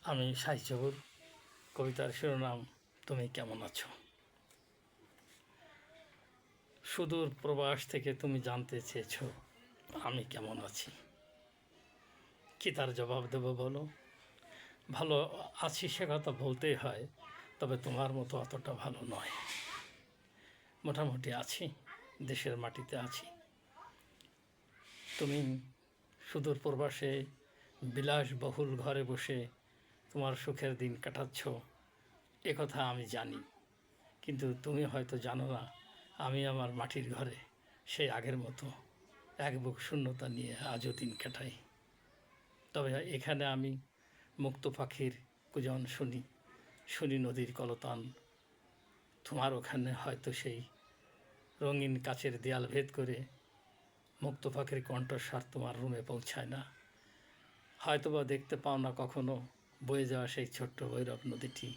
আমি সাহিত্যবুর কবিতার শিরোনাম তুমি কেমন আছো। সুদূর প্রবাস থেকে তুমি জানতে চেয়েছ আমি কেমন আছি। কি তার জবাব দেবো বলো? ভালো আছি সে কথা বলতেই হয়, তবে তোমার মতো অতটা ভালো নয়। মোটামুটি আছি, দেশের মাটিতে আছি। তুমি সুদূর প্রবাসে বিলাসবহুল ঘরে বসে তোমার সুখের দিন কাটাচ্ছ, কথা আমি জানি। কিন্তু তুমি হয়তো জানো না, আমি আমার মাটির ঘরে সেই আগের মতো এক বুক শূন্যতা নিয়ে আজও দিন কাটাই। তবে এখানে আমি মুক্ত পাখির কুজন শুনি নদীর কলতান। তোমার ওখানে হয়তো সেই রঙিন কাচের দেয়াল ভেদ করে মুক্ত পাখির কণ্ঠস্বর তোমার রুমে পৌঁছায় না। হয়তোবা দেখতে পাও না কখনো বয়ে যাওয়া সেই ছোট্ট ভৈরব নদীটি।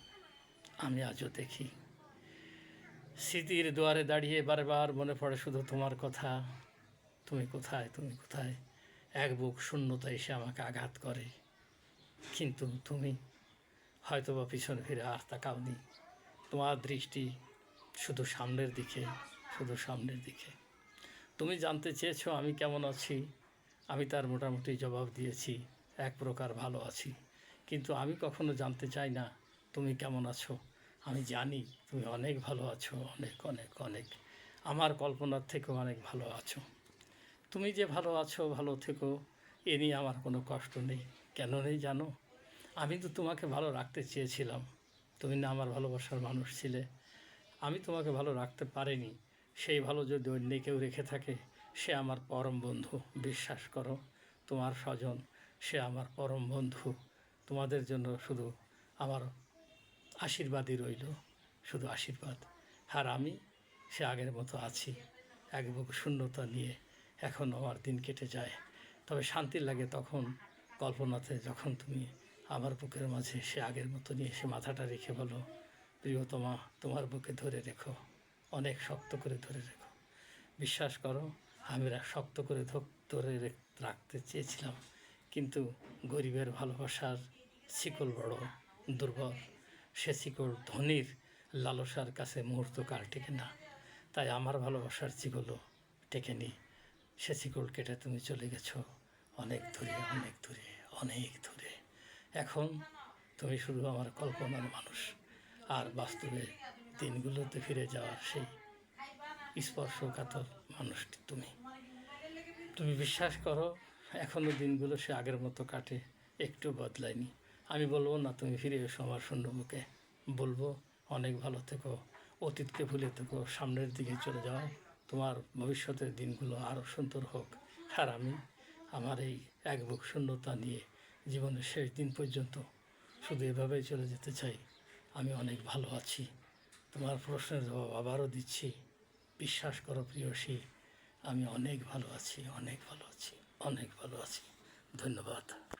আমি আজও দেখি। স্মৃতির দুয়ারে দাঁড়িয়ে বারবার মনে পড়ে শুধু তোমার কথা। তুমি কোথায়, তুমি কোথায়? এক বুক শূন্যতা এসে আমাকে আঘাত করে। কিন্তু তুমি হয়তোবা পিছন ফিরে আর তাকাওনি। তোমার দৃষ্টি শুধু সামনের দিকে, শুধু সামনের দিকে। তুমি জানতে চেয়েছো আমি কেমন আছি। আমি তার মোটামুটি জবাব দিয়েছি, এক প্রকার ভালো আছি। কিন্তু আমি কখনো জানতে চাই না তুমি কেমন আছো। আমি জানি তুমি অনেক ভালো আছো, অনেক অনেক অনেক, আমার কল্পনার থেকেও অনেক ভালো আছো। তুমি যে ভালো আছো, ভালো থেকো, এ নিয়ে আমার কোনো কষ্ট নেই। কেন নেই জানো? আমি তো তোমাকে ভালো রাখতে চেয়েছিলাম। তুমি না আমার ভালোবাসার মানুষ ছিলে। আমি তোমাকে ভালো রাখতে পারিনি। সেই ভালো যদি অন্য কেউ রেখে থাকে, সে আমার পরম বন্ধু। বিশ্বাস করো, তোমার স্বজন সে আমার পরম বন্ধু। তোমাদের জন্য শুধু আমার আশীর্বাদই রইল, শুধু আশীর্বাদ। আর আমি সে আগের মতো আছি, এক বুক শূন্যতা নিয়ে এখন আমার দিন কেটে যায়। তবে শান্তি লাগে তখন কল্পনাতে, যখন তুমি আমার বুকের মাঝে সে আগের মতো নিয়ে এসে মাথাটা রেখে বলো, প্রিয়তমা তোমার বুকে ধরে রেখো, অনেক শক্ত করে ধরে রেখো। বিশ্বাস করো, আমি শক্ত করে ধরে রাখতে চেয়েছিলাম, কিন্তু গরিবের ভালোবাসার শিকল বড় দুর্বল। সে শিকল ধনীর লালসার কাছে মুহূর্তকাল টেকে না। তাই আমার ভালোবাসার শিকলও টেকেনি। সে শিকল কেটে তুমি চলে গেছো অনেক দূরে, অনেক দূরে, অনেক দূরে। এখন তুমি শুধু আমার কল্পনার মানুষ, আর বাস্তবে দিনগুলোতে ফিরে যাওয়ার সেই স্পর্শকাতর মানুষটি তুমি। তুমি বিশ্বাস করো, এখনও দিনগুলো সে আগের মতো কাটে, একটু বদলায়নি। আমি বলবো না তুমি ফিরে এসো আমার শূন্য বুকে, বলবো অনেক ভালো থেকো, অতীতকে ভুলে থেকো, সামনের দিকে চলে যাও, তোমার ভবিষ্যতের দিনগুলো আরও সুন্দর হোক। আর আমি আমার এই এক বুক শূন্যতা নিয়ে জীবনের শেষ দিন পর্যন্ত শুধু এভাবেই চলে যেতে চাই। আমি অনেক ভালো আছি। তোমার প্রশ্নের জবাব আবারও দিচ্ছি, বিশ্বাস করো প্রিয়সী, আমি অনেক ভালো আছি, অনেক ভালো আছি, অনেক ভালো আছি। ধন্যবাদ।